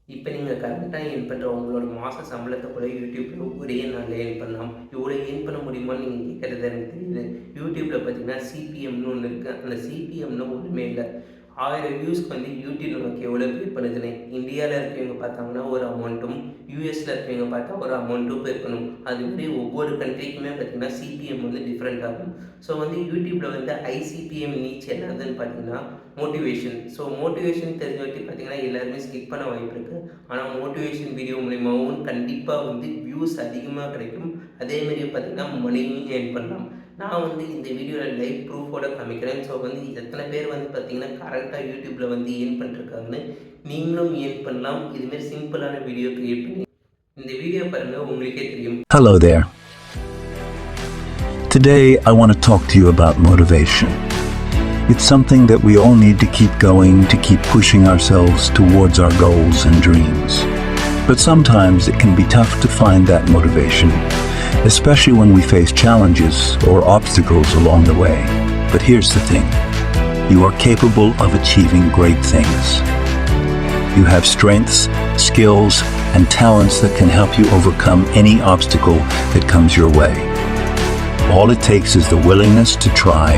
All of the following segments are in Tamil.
இப்ப நீங்க கரெக்ட்டா எர்ன் பண்ற உங்களோட மாச சம்பளத்த கூட YouTubeல ஒரே நாள்ல எர்ன் பண்ணலாம். இவ்வளோ எர்ன் பண்ண முடியுமான்னு நீங்க கேட்கறது எனக்கு தெரியுது. YouTubeல பார்த்தீங்கன்னா, சிபிஎம்ன்னு ஒண்ணு இருக்கு. அந்த சிபிஎம்ன்னா ஒண்ணுமே இல்ல. 1000 வியூஸ்க்கு வந்து YouTube நமக்கு எவ்வளோ பே பண்ணுதுன்னு. இந்தியால இருக்கவங்க பார்த்தாங்கன்னா ஒரு அமௌண்ட்டும், யுஎஸ்ல இருக்கவங்க பார்த்தா ஒரு அமௌண்ட்டும் பே பண்ணும். அது மாரி ஒவ்வொரு கண்ட்ரிக்குமே பார்த்தீங்கன்னா, சிபிஎம் வந்து டிஃபரெண்ட் ஆகும். ஸோ வந்து YouTubeல வந்து ஐசிபிஎம் நீட்ஸ் என்னதுன்னு பார்த்தீங்கன்னா, மோட்டிவேஷன். ஸோ மோட்டிவேஷன் தெரிஞ்சவட்டி பார்த்தீங்கன்னா, எல்லாருமே ஸ்கிப் பண்ண வாய்ப்பு இருக்கு. ஆனா மோட்டிவேஷன் வீடியோ மூலியமாவும் கண்டிப்பா வந்து வியூஸ் அதிகமா கிடைக்கும். அதே மாரி பார்த்தீங்கன்னா, மணியும் ஏர்ன் பண்ணலாம். நான் வந்து இந்த வீடியோல லைவ் ப்ரூஃபோட காமிக்கிறேன். ஸோ வந்து எத்தன பேர் வந்து பார்த்தீங்கன்னா, கரெக்ட்டா YouTubeல வந்து ஏர்ன் பண்ணிட்டுருக்காங்கன்னு நீங்களும் ஏர்ன் பண்ணலாம். இது மாரி சிம்பிளான வீடியோ கிரியேட் பண்ணி இந்த வீடியோ பாருங்க உங்களுக்கே தெரியும். Hello there. Today I want to talk to you about motivation. It's something that we all need to keep going, to keep pushing ourselves towards our goals and dreams. But sometimes it can be tough to find that motivation, especially when we face challenges or obstacles along the way. But here's the thing. You are capable of achieving great things. You have strengths, skills, and talents that can help you overcome any obstacle that comes your way. All it takes is the willingness to try.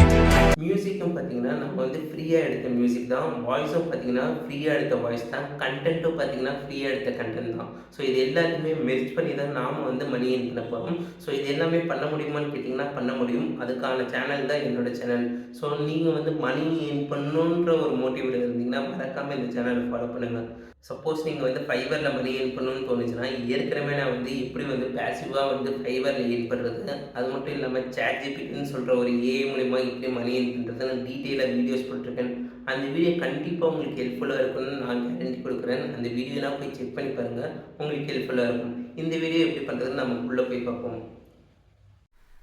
மியூசிக்கும் பார்த்தீங்கன்னா, நம்ம வந்து ஃப்ரீயா எடுத்த மியூசிக் தான். வாய்ஸும் பார்த்தீங்கன்னா, ஃப்ரீயா எடுத்த வாய்ஸ் தான். கன்டென்ட்டும் பார்த்தீங்கன்னா, ஃப்ரீயா எடுத்த கன்டென்ட் தான். ஸோ இது எல்லாத்தையுமே மெர்ஜ் பண்ணி தான் நாம வந்து மணி ஏர்ன் பண்ண போறோம். ஸோ இது எல்லாமே பண்ண முடியுமான்னு கேட்டீங்கன்னா, பண்ண முடியும். அதுக்கான சேனல் தான் என்னோட சேனல். ஸோ நீங்க வந்து மணி ஏர்ன் பண்ணணுன்ற ஒரு மோட்டிவ்ல இருந்தீங்கன்னா, மறக்காம இந்த சேனல ஃபாலோ பண்ணுங்க. சப்போஸ் நீங்க வந்து ஃபைவர்ல மணி ஏர்ன் பண்ணணும்னு தோணுச்சுன்னா, ஏற்கனவே நான் வந்து எப்படி வந்து பேசிவா வந்து ஃபைவர்ல ஏர்ன் பண்றது, அது மட்டும் இல்லாம ChatGPTன்னு சொல்ற ஒரு ஏஐ மூலியமா எப்படி மணி ஏர்ன் பண்றதுன்னு டீட்டெயிலா வீடியோஸ் போட்டிருக்கேன். அந்த வீடியோ கண்டிப்பா உங்களுக்கு ஹெல்ப்ஃபுல்லா இருக்கும்னு நான் கேரண்டி குடுக்குறேன். அந்த வீடியோலாம் போய் செக் பண்ணி பாருங்க. உங்களுக்கு ஹெல்ப்ஃபுல்லா இருக்கும். இந்த வீடியோ எப்படி பண்றதுன்னு நம்ம உள்ள போய் பார்ப்போம்.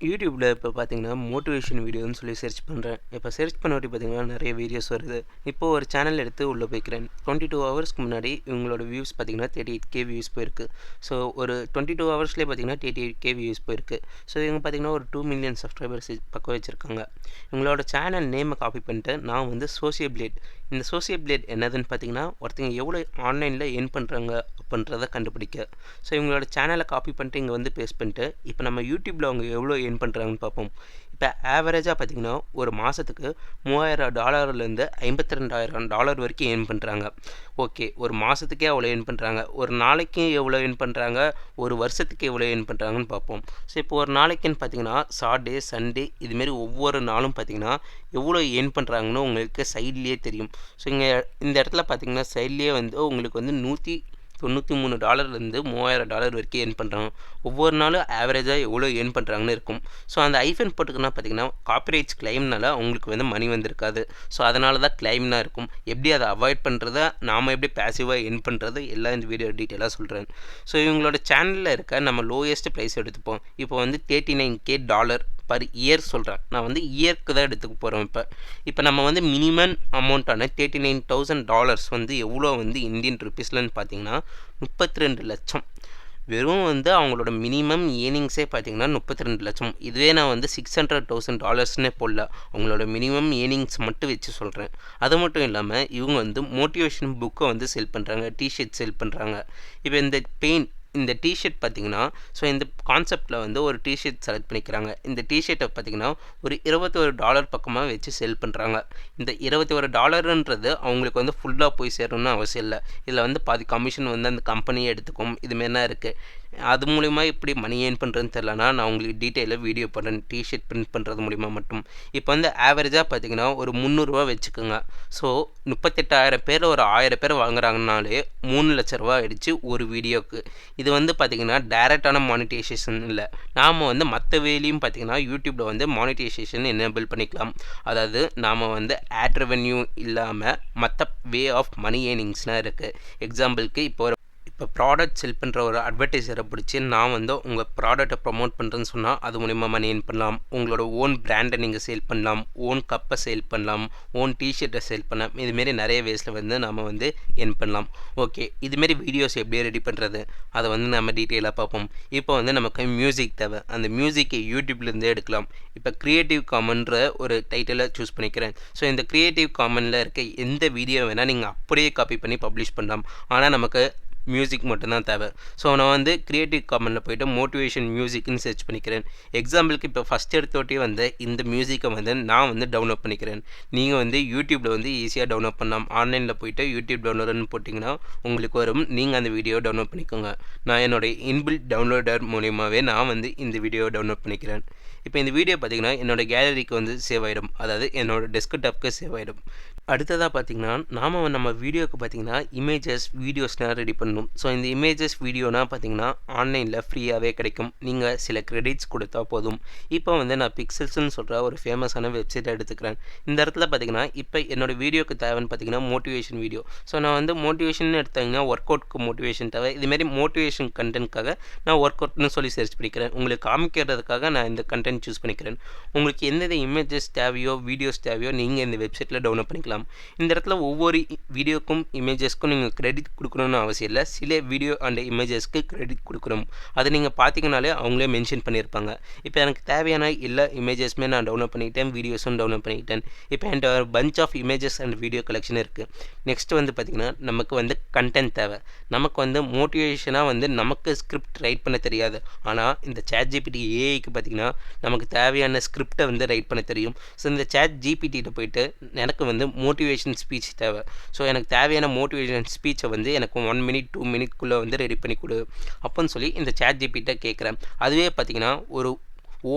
யூடியூப்பில் இப்போ பார்த்தீங்கன்னா மோட்டிவேஷன் வீடியோன்னு சொல்லி சர்ச் பண்ணுறேன். இப்போ சர்ச் பண்ணி பார்த்தீங்கன்னா நிறைய வீடியோஸ் வருது. இப்போது ஒரு சேனல் எடுத்து உள்ளே போய்க்கிறேன். 22 ஹவர்ஸ்க்கு முன்னாடி இவங்களோட வியூஸ் பார்த்தீங்கன்னா 38K வியூஸ் போயிருக்கு. ஸோ ஒரு 22 ஹவர்ஸ்லேயே பார்த்தீங்கன்னா 38K வியூஸ் போயிருக்கு. ஸோ இவங்க பார்த்தீங்கன்னா ஒரு 2 மில்லியன் சப்ஸ்கிரைபர்ஸ் பக்கம் வச்சுருக்காங்க. இவங்களோட சேனல் நேமை காப்பி பண்ணிட்டு நான் வந்து சோசியபிளேட் இந்த சோசியபிளேட் என்னதுன்னு பார்த்தீங்கன்னா ஒருத்தங்க எவ்வளோ ஆன்லைனில் எர்ன் பண்ணுறாங்க அப்படின்றத கண்டுபிடிக்க. ஸோ இவங்களோட சேனலை காப்பி பண்ணிட்டு இங்கே வந்து பேஸ்ட் பண்ணிட்டு இப்போ நம்ம யூடியூப்பில் அவங்க எவ்வளோ ஏர்ன் பண்ணுறாங்கன்னு பார்ப்போம். இப்போ ஆவரேஜாக பார்த்தீங்கன்னா ஒரு மாதத்துக்கு $3000 $52,000 வரைக்கும் ஏர்ன் பண்ணுறாங்க. ஓகே, ஒரு மாதத்துக்கே அவ்வளோ ஏர்ன் பண்ணுறாங்க. ஒரு நாளைக்கு எவ்வளோ ஏர்ன் பண்ணுறாங்க, ஒரு வருஷத்துக்கு எவ்வளோ ஏர்ன் பண்ணுறாங்கன்னு பார்ப்போம். ஸோ இப்போ ஒரு நாளைக்குன்னு பார்த்தீங்கன்னா சாட்டர்டே சண்டே இதுமாரி ஒவ்வொரு நாளும் பார்த்தீங்கன்னா எவ்வளோ ஏர்ன் பண்ணுறாங்கன்னு உங்களுக்கு சைட்லேயே தெரியும். ஸோ இங்கே இந்த இடத்துல பார்த்தீங்கன்னா சைட்லேயே வந்து உங்களுக்கு வந்து $193 $3000 வரைக்கும் ஏர்ன் பண்ணுறாங்க. ஒவ்வொரு நாளும் ஆவரேஜாக எவ்வளோ ஏர்ன் பண்ணுறாங்கன்னு இருக்கும். ஸோ அந்த ஐஃபன் போட்டுக்குன்னா பார்த்தீங்கன்னா காப்பிரைட்ஸ் கிளைம்னால அவங்களுக்கு வந்து மணி வந்திருக்காது. ஸோ அதனால தான் கிளைம்னா இருக்கும். எப்படி அதை அவாய்ட் பண்ணுறத நாம் எப்படி பேசிவாக ஏர்ன் பண்ணுறது எல்லாம் இந்த வீடியோ டீட்டெயிலாக சொல்கிறேன். ஸோ இவங்களோட சேனலில் இருக்க நம்ம லோயஸ்ட் ப்ரைஸ் எடுத்துப்போம். இப்போ வந்து $39K பர் இயர் சொல்கிறேன். நான் வந்து இயர்க்கு தான் எடுத்துக்க போகிறோம். இப்போ நம்ம வந்து மினிமம் அமௌண்ட்டான $39,000 வந்து எவ்வளோ வந்து இந்தியன் ருப்பீஸ்லன்னு பார்த்தீங்கன்னா 32 லட்சம். வெறும் வந்து அவங்களோட மினிமம் ஏர்னிங்ஸே பார்த்தீங்கன்னா 32 லட்சம். இதுவே நான் வந்து $600,000 போடல. அவங்களோட மினிமம் ஏர்னிங்ஸ் மட்டும் வச்சு சொல்கிறேன். அது மட்டும் இல்லாமல் இவங்க வந்து மோட்டிவேஷன் புக்கை வந்து செல் பண்ணுறாங்க, டிஷர்ட் செல் பண்ணுறாங்க. இப்போ இந்த டிஷர்ட் பார்த்தீங்கன்னா ஸோ இந்த கான்செப்டில் வந்து ஒரு டிஷர்ட் செலக்ட் பண்ணிக்கிறாங்க. இந்த டிஷர்ட்டை பார்த்தீங்கன்னா ஒரு $21 பக்கமாக வச்சு செல் பண்ணுறாங்க. இந்த $21ன்றது அவங்களுக்கு வந்து ஃபுல்லாக போய் சேரணும்னு அவசியம் இல்லை. இதில் வந்து பாதி கமிஷன் வந்து அந்த கம்பெனியை எடுத்துக்கும். இதுமாரிலாம் இருக்குது. அது மூலிமா எப்படி மணி ஏர்ன் பண்ணுறதுன்னு தெரிலனா நான் உங்களுக்கு டீட்டெயிலாக வீடியோ பண்ணுறேன். டிஷர்ட் பிரிண்ட் பண்ணுறது மூலிமா மட்டும். இப்போ வந்து ஆவரேஜாக பார்த்தீங்கன்னா ஒரு $300 வச்சுக்கோங்க. ஸோ 38,000 பேர் ஒரு 1000 பேர் வாங்குறாங்கனாலே $3,00,000 ஆயிடுச்சு ஒரு வீடியோக்கு. இது வந்து பார்த்தீங்கன்னா டைரெக்டான மானிட்டைசேஷன் இல்லை. நாம் வந்து மற்ற வேலையும் பார்த்தீங்கன்னா யூடியூப்பில் வந்து மானிட்டைசேஷன் எனேபிள் பண்ணிக்கலாம். அதாவது நாம் வந்து ஆட் ரெவென்யூ இல்லாமல் மற்ற வே ஆஃப் மணி ஏர்னிங்ஸ்லாம் இருக்குது. எக்ஸாம்பிளுக்கு இப்போ ப்ராடக்ட் செல் பண்ணுற ஒரு அட்வர்டைஸரை பிடிச்சி நான் வந்து உங்கள் ப்ராடக்ட்டை ப்ரொமோட் பண்ணுறேன்னு சொன்னால் அது மூலிமா மணி ஏர்ன் பண்ணலாம். உங்களோட ஓன் பிராண்டை நீங்கள் சேல் பண்ணலாம், ஓன் கப்பை சேல் பண்ணலாம், ஓன் டிஷர்ட்டை சேல் பண்ணலாம். இதுமாரி நிறைய வேஸில் வந்து நம்ம வந்து ஏர்ன் பண்ணலாம். ஓகே, இதுமாரி வீடியோஸ் எப்படி ரெடி பண்ணுறது அதை வந்து நம்ம டீட்டெயிலாக பார்ப்போம். இப்போ வந்து நமக்கு மியூசிக் தேவை. அந்த மியூசிக்கை யூடியூப்லேருந்தே எடுக்கலாம். இப்போ க்ரியேட்டிவ் காமன்ற ஒரு டைட்டிலை சூஸ் பண்ணிக்கிறேன். ஸோ இந்த க்ரியேட்டிவ் காமனில் இருக்க எந்த வீடியோ வேணால் நீங்கள் அப்படியே காப்பி பண்ணி பப்ளிஷ் பண்ணலாம். ஆனால் நமக்கு மியூசிக் மட்டும் தான் தேவை. ஸோ நான் வந்து கிரியேட்டிவ் காமன்ல போயிட்டு மோட்டிவேஷன் மியூசிக்ன்னு சர்ச் பண்ணிக்கிறேன். எக்ஸாம்பிளுக்கு இப்போ ஃபர்ஸ்ட் எடுத்தோட்டே வந்து இந்த மியூசிக்கை வந்து நான் வந்து டவுன்லோட் பண்ணிக்கிறேன். நீங்கள் வந்து யூடியூப்பில் வந்து ஈஸியாக டவுன்லோட் பண்ணலாம். ஆன்லைனில் போயிட்டு யூடியூப் டவுன்லோடுன்னு போட்டிங்கன்னா உங்களுக்கு வரும். நீங்கள் அந்த வீடியோவை டவுன்லோட் பண்ணிக்கோங்க. நான் என்னோடய இன்பில்ட் டவுன்லோடர் மூலியமாகவே நான் வந்து இந்த வீடியோவை டவுன்லோட் பண்ணிக்கிறேன். இப்போ இந்த வீடியோ பார்த்தீங்கன்னா என்னோடய கேலரிக்கு வந்து சேவ் ஆகிடும். அதாவது என்னோட டெஸ்க்டாப்க்கு சேவ் ஆகிடும். அடுத்ததாக பார்த்தீங்கன்னா நம்ம வீடியோக்கு பார்த்தீங்கன்னா இமேஜஸ் வீடியோஸ்னால் ரெடி பண்ணணும். ஸோ இந்த இமேஜஸ் வீடியோனா பார்த்தீங்கன்னா ஆன்லைனில் ஃப்ரீயாகவே கிடைக்கும். நீங்கள் சில கிரெடிட்ஸ் கொடுத்தா போதும். இப்போ வந்து நான் பிக்சல்ஸ்ன்னு சொல்கிற ஒரு ஃபேமஸான வெப்சைட்டை எடுத்துக்கிறேன். இந்த இடத்துல பார்த்தீங்கன்னா இப்போ என்னோடய வீடியோக்கு தேவைன்னு பார்த்தீங்கன்னா மோட்டிவேஷன் வீடியோ. ஸோ நான் வந்து மோட்டிவேஷன் எடுத்தாங்கன்னா ஒர்க் அவுட்க்கு மோட்டிவேஷன் தேவை. இதுமாரி மோட்டிவேஷன் கண்டென்ட்காக நான் ஒர்க் அவுட்னு சொல்லி சர்ச் பண்ணிக்கிறேன். உங்களுக்கு காமிக்கிறதுக்காக நான் இந்த கண்டென்ட் சூஸ் பண்ணிக்கிறேன். உங்களுக்கு எந்தெந்த இமேஜஸ் தேவையோ வீடியோஸ் தேவையோ நீங்கள் இந்த வெப்சைட்டில் டவுன்லோட் பண்ணிக்கலாம். இந்த இடத்துல ஒவ்வொரு வீடியோக்கும் இமேஜஸ்க்கும் நீங்கள் கிரெடிட் கொடுக்கணும்னு அவசியம் இல்லை. சில வீடியோ அண்ட் இமேஜஸ்க்கு கிரெடிட் கொடுக்கணும். அதை நீங்கள் பார்த்தீங்கனாலே அவங்களே மென்ஷன் பண்ணியிருப்பாங்க. இப்போ எனக்கு தேவையான எல்லா இமேஜஸுமே நான் டவுன்லோட் பண்ணிக்கிட்டேன், வீடியோஸும் டவுன்லோட் பண்ணிக்கிட்டேன். இப்போ என்கிட்ட ஒரு bunch of images and video collection இருக்குது. நெக்ஸ்ட் வந்து பார்த்திங்கன்னா நமக்கு வந்து கண்டென்ட் தேவை. நமக்கு வந்து மோட்டிவேஷனாக வந்து நமக்கு ஸ்கிரிப்ட் ரைட் பண்ண தெரியாது. ஆனால் இந்த ChatGPT ஏஐக்கு பார்த்திங்கன்னா நமக்கு தேவையான ஸ்கிரிப்டை வந்து ரைட் பண்ண தெரியும். ஸோ இந்த ChatGPT போயிட்டு எனக்கு வந்து மோட்டிவேஷன் ஸ்பீச் தேவை. ஸோ எனக்கு தேவையான மோட்டிவேஷன் ஸ்பீச்சை வந்து எனக்கு 1 மினிட் 2 மினிட்குள்ளே வந்து ரெடி பண்ணி கொடு அப்போன்னு சொல்லி இந்த ChatGPT கேட்குறேன். அதுவே பார்த்திங்கன்னா ஒரு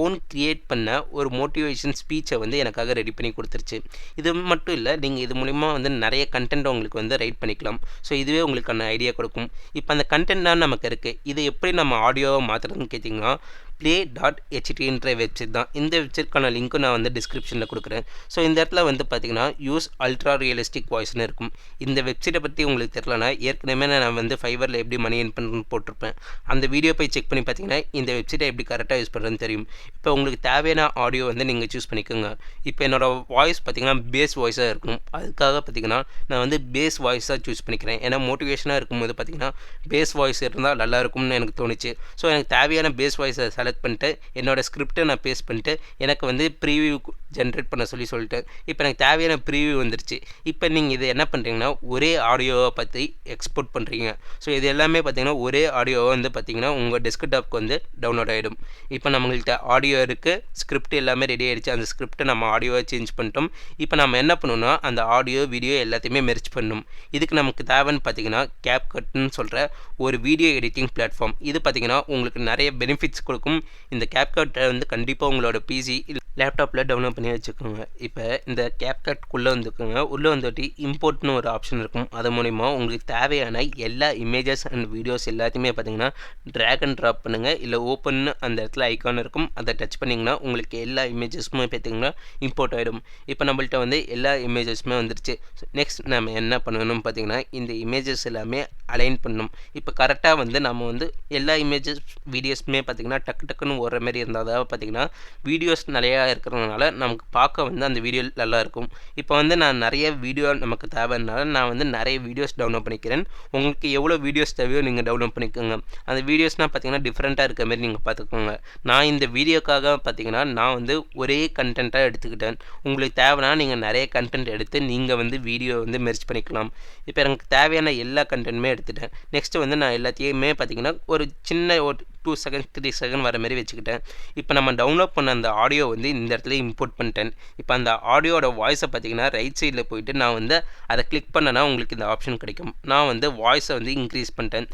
ஓன் கிரியேட் பண்ண ஒரு மோட்டிவேஷன் ஸ்பீச்சை வந்து எனக்காக ரெடி பண்ணி கொடுத்துருச்சு. இது மட்டும் இல்லை, நீங்கள் இது மூலிமா வந்து நிறைய கண்டென்ட் உங்களுக்கு வந்து ரைட் பண்ணிக்கலாம். ஸோ இதுவே உங்களுக்கான ஐடியா கொடுக்கும். இப்போ அந்த கண்டென்ட் தான் நமக்கு இருக்குது. இதை எப்படி நம்ம ஆடியோவை மாற்றுறதுன்னு கேட்டிங்கன்னா play.htன்ற வெப்சைட் தான். இந்த வெப்சைட்க்கான லிங்க்கும் நான் வந்து டிஸ்கிரிப்ஷனில் கொடுக்குறேன். ஸோ இந்த இடத்துல வந்து பார்த்திங்கன்னா யூஸ் அல்ட்ரா ரியலிஸ்டிக் வாய்ஸ்னு இருக்கும். இந்த வெப்சைட்டை பற்றி உங்களுக்கு தெரியலனா ஏற்கனவே நான் வந்து ஃபைவரில் எப்படி மணி ஏர்ன் பண்ணுறேன்னு போட்டிருப்பேன். அந்த வீடியோ போய் செக் பண்ணி பார்த்தீங்கன்னா இந்த வெப்சைட்டை எப்படி கரெக்டாக யூஸ் பண்ணுறதுன்னு தெரியும். இப்போ உங்களுக்கு தேவையான ஆடியோ வந்து நீங்கள் சூஸ் பண்ணிக்கோங்க. இப்போ என்னோடய வாய்ஸ் பார்த்திங்கன்னா பேஸ் வாய்ஸாக இருக்கும். அதுக்காக பார்த்திங்கன்னா நான் வந்து பேஸ் வாய்ஸாக சூஸ் பண்ணிக்கிறேன். ஏன்னா மோட்டிவேஷனாக இருக்கும்போது பார்த்திங்கன்னா பேஸ் வாய்ஸ் இருந்தால் நல்லாயிருக்கும்னு எனக்கு தோணுச்சு. ஸோ எனக்கு தேவையான பேஸ் வாய்ஸை செலக்ட் பண்ணிட்டு என்னோடய ஸ்கிரிப்டை நான் பேஸ்ட் பண்ணிட்டு எனக்கு வந்து ப்ரீவியூ ஜென்ரேட் பண்ண சொல்லிட்டேன். இப்போ எனக்கு தேவையான ப்ரீவியூ வந்துருச்சு. இப்போ நீங்கள் இதை என்ன பண்ணுறீங்கன்னா ஒரே ஆடியோவை பற்றி எக்ஸ்போர்ட் பண்ணுறீங்க. ஸோ இது எல்லாமே பார்த்தீங்கன்னா ஒரே ஆடியோவை வந்து பார்த்தீங்கன்னா உங்கள் டெஸ்க்டாப்க்கு வந்து டவுன்லோட் ஆகிடும். இப்போ நம்மள்கிட்ட ஆடியோ இருக்குது, ஸ்கிரிப்ட் எல்லாமே ரெடி ஆகிடுச்சு. அந்த ஸ்கிரிப்டை நம்ம ஆடியோவை சேஞ்ச் பண்ணிட்டோம். இப்போ நம்ம என்ன பண்ணணும்னா அந்த ஆடியோ வீடியோ எல்லாத்தையுமே மெர்ஜ் பண்ணணும். இதுக்கு நமக்கு தேவைன்னு பார்த்தீங்கன்னா CapCutன்னு சொல்கிற ஒரு வீடியோ எடிட்டிங் பிளாட்ஃபார்ம். இது பார்த்தீங்கன்னா உங்களுக்கு நிறைய பெனிஃபிட்ஸ் கொடுக்கும். இந்த CapCutஐ வந்து கண்டிப்பாக உங்களோட பிசி லேப்டாப்பில் டவுன்லோட் பண்ணி வச்சுக்கோங்க. இப்போ இந்த CapCutக்குள்ளே வந்துக்கோங்க. உள்ளே வந்துட்டு இம்போர்ட்னு ஒரு ஆப்ஷன் இருக்கும். அது மூலிமா உங்களுக்கு தேவையான எல்லா இமேஜஸ் அண்ட் வீடியோஸ் எல்லாத்தையுமே பார்த்தீங்கன்னா ட்ராக் அண்ட் ட்ராப் பண்ணுங்கள். இல்லை ஓப்பன்னு அந்த இடத்துல ஐக்கான் இருக்கும், அதை டச் பண்ணிங்கன்னா உங்களுக்கு எல்லா இமேஜஸுமே பார்த்தீங்கன்னா இம்போர்ட் ஆகிடும். இப்போ நம்மள்ட்ட வந்து எல்லா இமேஜஸுமே வந்துருச்சு. நெக்ஸ்ட் நம்ம என்ன பண்ணணும்னு பார்த்தீங்கன்னா இந்த இமேஜஸ் எல்லாமே அலைன் பண்ணணும். இப்போ கரெக்டாக வந்து நம்ம வந்து எல்லா இமேஜஸ் வீடியோஸுமே பார்த்திங்கன்னா டக்குன்னு ஓடுற மாதிரி இருந்தால் தான் பார்த்திங்கன்னா வீடியோஸ் நிறையா இருக்கிறதுனால நமக்கு பார்க்க வந்து அந்த வீடியோ நல்லாயிருக்கும். இப்போ வந்து நான் நிறைய வீடியோ நமக்கு தேவைன்னால நான் வந்து நிறைய வீடியோஸ் டவுன்லோட் பண்ணிக்கிறேன். உங்களுக்கு எவ்வளோ வீடியோஸ் தேவையோ நீங்கள் டவுன்லோட் பண்ணிக்கோங்க. அந்த வீடியோஸ்னால் பார்த்திங்கன்னா டிஃப்ரெண்ட்டாக இருக்க மாதிரி நீங்கள் பார்த்துக்கோங்க. நான் இந்த வீடியோக்காக பார்த்திங்கன்னா நான் வந்து ஒரே கண்டென்ட்டாக எடுத்துக்கிட்டேன். உங்களுக்கு தேவைன்னா நீங்கள் நிறைய கண்டென்ட் எடுத்து நீங்கள் வந்து வீடியோ வந்து மெர்ஜ் பண்ணிக்கலாம். இப்போ எனக்கு தேவையான எல்லா கண்டென்ட்டுமே எடுத்துட்டேன். நெக்ஸ்ட்டு வந்து நான் எல்லாத்தையுமே பார்த்திங்கன்னா ஒரு சின்ன ஒரு 2 செகண்ட் 3 செகண்ட் வர மாதிரி வச்சுக்கிட்டேன். இப்போ நம்ம டவுன்லோட் பண்ண அந்த ஆடியோ வந்து இந்த இடத்துல இம்போர்ட் பண்ணிட்டேன். இப்போ அந்த ஆடியோட வாய்ஸை பார்த்தீங்கன்னா ரைட் சைடில் போயிட்டு நான் வந்து அதை கிளிக் பண்ணேன்னா உங்களுக்கு இந்த ஆப்ஷன் கிடைக்கும். நான் வந்து வாய்ஸை வந்து இன்க்ரீஸ் பண்ணிட்டேன்.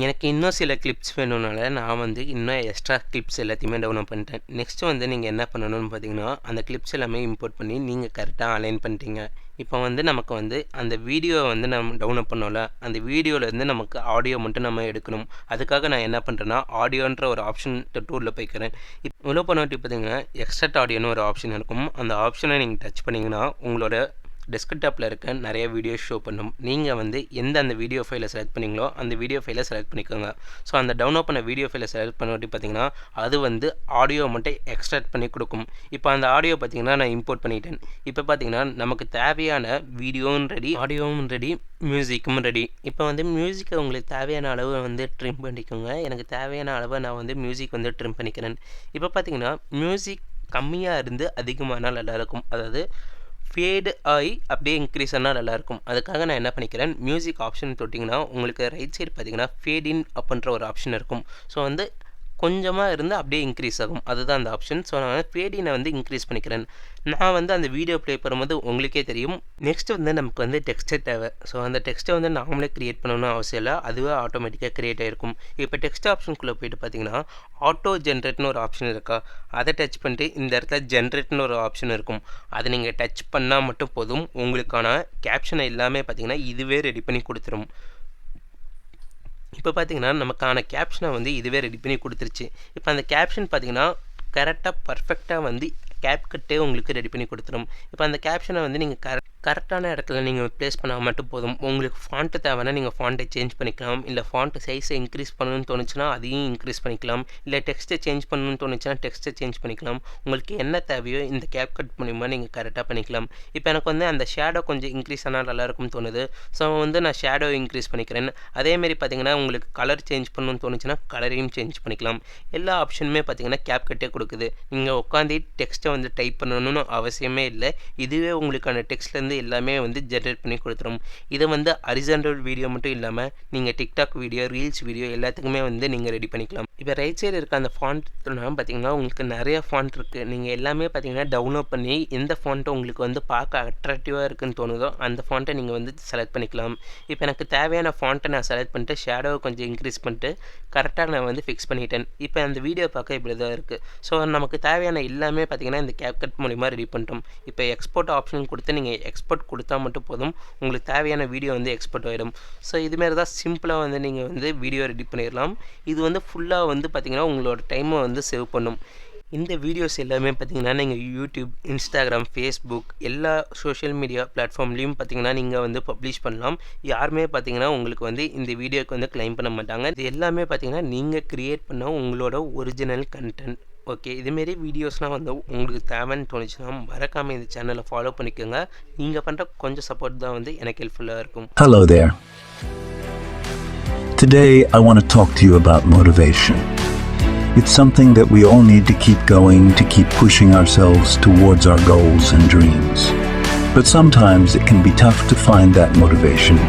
எனக்கு இன்னும் சில கிளிப்ஸ் வேணும்னால நான் வந்து இன்னும் எக்ஸ்ட்ரா கிளிப்ஸ் எல்லாத்தையுமே டவுன்லோட் பண்ணிட்டேன். நெக்ஸ்ட்டு வந்து நீங்கள் என்ன பண்ணணும்னு பார்த்தீங்கன்னா அந்த கிளிப்ஸ் எல்லாமே இம்போர்ட் பண்ணி நீங்கள் கரெக்டாக அலைன் பண்ணிட்டீங்க. இப்போ வந்து நமக்கு வந்து அந்த வீடியோவை வந்து நம்ம டவுன்லோட் பண்ணோம்ல, அந்த வீடியோவிலேருந்து நமக்கு ஆடியோ மட்டும் நம்ம எடுக்கணும். அதுக்காக நான் என்ன பண்ணுறேன்னா ஆடியோன்ற ஒரு ஆப்ஷன் டூலில் போய்க்கிறேன். இப்போ உள்ள பண்ணி பார்த்தீங்கன்னா எக்ஸ்ட்ரா ஆடியோன்னு ஒரு ஆப்ஷன் இருக்கும். அந்த ஆப்ஷனை நீங்கள் டச் பண்ணிங்கன்னா உங்களோட டெஸ்க்டாப்பில் இருக்க நிறைய வீடியோஸ் ஷோ பண்ணும். நீங்கள் வந்து அந்த வீடியோ ஃபைலை செலக்ட் பண்ணிங்களோ அந்த வீடியோ ஃபைலை செலக்ட் பண்ணிக்கோங்க. ஸோ அந்த டவுன்லோட் பண்ண வீடியோ ஃபைலை செலக்ட் பண்ணி பார்த்தீங்கன்னா அது வந்து ஆடியோ மட்டும் எக்ஸ்ட்ராக்ட் பண்ணி கொடுக்கும். இப்போ அந்த ஆடியோ பார்த்தீங்கன்னா நான் இம்போர்ட் பண்ணிட்டேன். இப்போ பார்த்தீங்கன்னா நமக்கு தேவையான வீடியோவும் ரெடி, ஆடியோவும் ரெடி, மியூசிக்கும் ரெடி. இப்போ வந்து மியூசிக்கை உங்களுக்கு தேவையான அளவு வந்து ட்ரிம் பண்ணிக்கோங்க. எனக்கு தேவையான அளவை நான் வந்து மியூசிக் வந்து ட்ரிம் பண்ணிக்கிறேன். இப்போ பார்த்தீங்கன்னா மியூசிக் கம்மியாக இருந்து அதிகமானால் நல்லாயிருக்கும். அதாவது ஃபேடு ஆகி அப்படியே இன்க்ரீஸ் ஆனால் நல்லாயிருக்கும். அதுக்காக நான் என்ன பண்ணிக்கிறேன், மியூசிக் ஆப்ஷன் தொட்டிங்கன்னா உங்களுக்கு ரைட் சைடு பார்த்தீங்கன்னா ஃபேட் இன் அப்படின்ற ஒரு ஆப்ஷன் இருக்கும். ஸோ வந்து கொஞ்சமாக இருந்து அப்படியே இன்க்ரீஸ் ஆகும். அதுதான் அந்த ஆப்ஷன். ஸோ நான் ஃபேட் இனை வந்து இன்க்ரீஸ் பண்ணிக்கிறேன். நான் வந்து அந்த வீடியோ ப்ளே பண்ணும்போது உங்களுக்கே தெரியும். நெக்ஸ்ட் வந்து நமக்கு வந்து டெக்ஸ்டர் தேவை. ஸோ அந்த டெக்ஸ்ட்டை வந்து நாமளே கிரியேட் பண்ணணும்னு அவசியம் இல்லை. அதுவே ஆட்டோமேட்டிக்காக கிரியேட் ஆகிருக்கும். இப்போ டெக்ஸ்ட் ஆப்ஷனுக்குள்ளே போயிட்டு பார்த்தீங்கன்னா ஆட்டோ ஜென்ரேட்னு ஒரு ஆப்ஷன் இருக்கா, அதை டச் பண்ணிட்டு இந்த இடத்துல ஜென்ரேட்னு ஒரு ஆப்ஷன் இருக்கும். அதை நீங்கள் டச் பண்ணால் மட்டும் போதும், உங்களுக்கான கேப்ஷனை எல்லாமே பார்த்தீங்கன்னா இதுவே ரெடி பண்ணி கொடுத்துரும். இப்போ பார்த்தீங்கன்னா நமக்கான கேப்ஷனை வந்து இதுவே ரெடி பண்ணி கொடுத்துருச்சு. இப்போ அந்த கேப்ஷன் பார்த்தீங்கன்னா கரெக்டாக பர்ஃபெக்டாக வந்து கேப்கட்டே உங்களுக்கு ரெடி பண்ணி கொடுத்துரும். இப்போ அந்த கேப்ஷனை வந்து நீங்கள் கரெக்டான இடத்துல நீங்கள் ப்ளேஸ் பண்ணால் மட்டும் போதும். உங்களுக்கு ஃபாண்ட்டு தேவைன்னா நீங்கள் ஃபாண்ட்டை சேஞ்ச் பண்ணிக்கலாம். இல்லை ஃபாண்ட் சைஸை இன்க்ரீஸ் பண்ணணும்னு தோணுச்சுன்னா அதையும் இன்க்ரீஸ் பண்ணிக்கலாம். இல்லை டெக்ஸ்ட்டை சேஞ்ச் பண்ணணும்னு தோணுச்சுன்னா டெக்ஸ்ட்டை சேஞ்ச் பண்ணிக்கலாம். உங்களுக்கு என்ன தேவையோ இந்த கேப்கட் மூலிமா நீங்கள் கரெக்டாக பண்ணிக்கலாம். இப்போ எனக்கு வந்து அந்த ஷேடோ கொஞ்சம் இன்க்ரீஸ் ஆனால் நல்லாயிருக்கும்னு தோணுது. ஸோ வந்து நான் ஷேடோ இன்க்ரீஸ் பண்ணிக்கிறேன். அதேமாரி பார்த்தீங்கன்னா உங்களுக்கு கலர் சேஞ்ச் பண்ணணும்னு தோணுச்சுன்னா கலரையும் சேஞ்ச் பண்ணிக்கலாம். எல்லா ஆப்ஷனுமே பார்த்தீங்கன்னா கேப்கட்டே கொடுக்குது. நீங்கள் உட்காந்து டெக்ஸ்ட்டை வந்து டைப் பண்ணணும்னு அவசியமே இல்லை. இதுவே உங்களுக்கான டெக்ஸ்ட்லேருந்து எல்லாமே வந்து ஜென்ரேட் பண்ணி கொடுத்துரும். இதை வந்து ஹரிசாண்டல் வீடியோ மட்டும் இல்லாமல் நீங்கள் டிக்டாக் வீடியோ, ரீல்ஸ் வீடியோ எல்லாத்துக்குமே வந்து நீங்கள் ரெடி பண்ணிக்கலாம். இப்போ ரைட் சைடு இருக்க அந்த ஃபாண்ட் பார்த்தீங்கன்னா உங்களுக்கு நிறைய ஃபாண்ட் இருக்குது. நீங்கள் எல்லாமே பார்த்தீங்கன்னா டவுன்லோட் பண்ணி எந்த ஃபாண்ட்டை உங்களுக்கு வந்து பார்க்க அட்ராக்டிவாக இருக்குன்னு தோணுதோ அந்த ஃபாண்ட்டை நீங்கள் வந்து செலக்ட் பண்ணிக்கலாம். இப்போ எனக்கு தேவையான ஃபாண்ட்டை நான் செலக்ட் பண்ணிட்டு ஷேடோவை கொஞ்சம் இன்க்ரீஸ் பண்ணிட்டு கரெக்டாக நான் வந்து ஃபிக்ஸ் பண்ணிட்டேன். இப்போ அந்த வீடியோ பார்க்க இப்படி தான் இருக்குது. ஸோ நமக்கு தேவையான எல்லாமே பார்த்தீங்கன்னா இந்த கேப்கட் மூலிமா ரெடி பண்ணிட்டோம். இப்போ எக்ஸ்போர்ட் ஆப்ஷன் கொடுத்து நீங்கள் எக்ஸ்போர்ட் கொடுத்தா மட்டும் போதும், உங்களுக்கு தேவையான வீடியோ வந்து எக்ஸ்போர்ட் ஆகிடும். ஸோ இதுமாரி தான் சிம்பிளாக வந்து நீங்கள் வந்து வீடியோ ரெடி பண்ணிடலாம். இது வந்து ஃபுல்லாக வந்து பார்த்திங்கன்னா உங்களோட டைமை வந்து சேவ் பண்ணும். இந்த வீடியோஸ் எல்லாமே பார்த்திங்கன்னா நீங்கள் யூடியூப், இன்ஸ்டாகிராம், ஃபேஸ்புக் எல்லா சோஷியல் மீடியா பிளாட்ஃபார்ம்லேயும் பார்த்திங்கன்னா நீங்கள் வந்து பப்ளிஷ் பண்ணலாம். யாருமே பார்த்திங்கன்னா உங்களுக்கு வந்து இந்த வீடியோக்கு வந்து கிளைம் பண்ண மாட்டாங்க. இது எல்லாமே பார்த்திங்கன்னா நீங்கள் க்ரியேட் பண்ண உங்களோட ஒரிஜினல் கண்டென்ட். ஓகே, இதுமாரி வீடியோஸ்லாம் வந்து உங்களுக்கு தேவைன்னு தோணுச்சுன்னா மறக்காமல் இந்த சேனலை ஃபாலோ பண்ணிக்கோங்க. நீங்கள் பண்ணுற கொஞ்சம் சப்போர்ட் தான் வந்து எனக்கு ஹெல்ப்ஃபுல்லாக இருக்கும். Hello there. Today I want to talk to you about motivation. It's something that we all need to keep going, to keep pushing ourselves towards our goals and dreams. But sometimes it can be tough to find that motivation,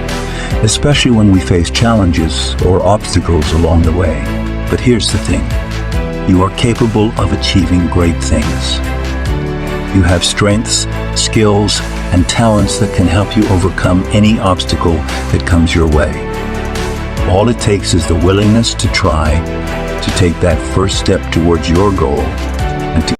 especially when we face challenges or obstacles along the way. But here's the thing. You are capable of achieving great things. You have strengths, skills, and talents that can help you overcome any obstacle that comes your way. All it takes is the willingness to try, to take that first step towards your goal,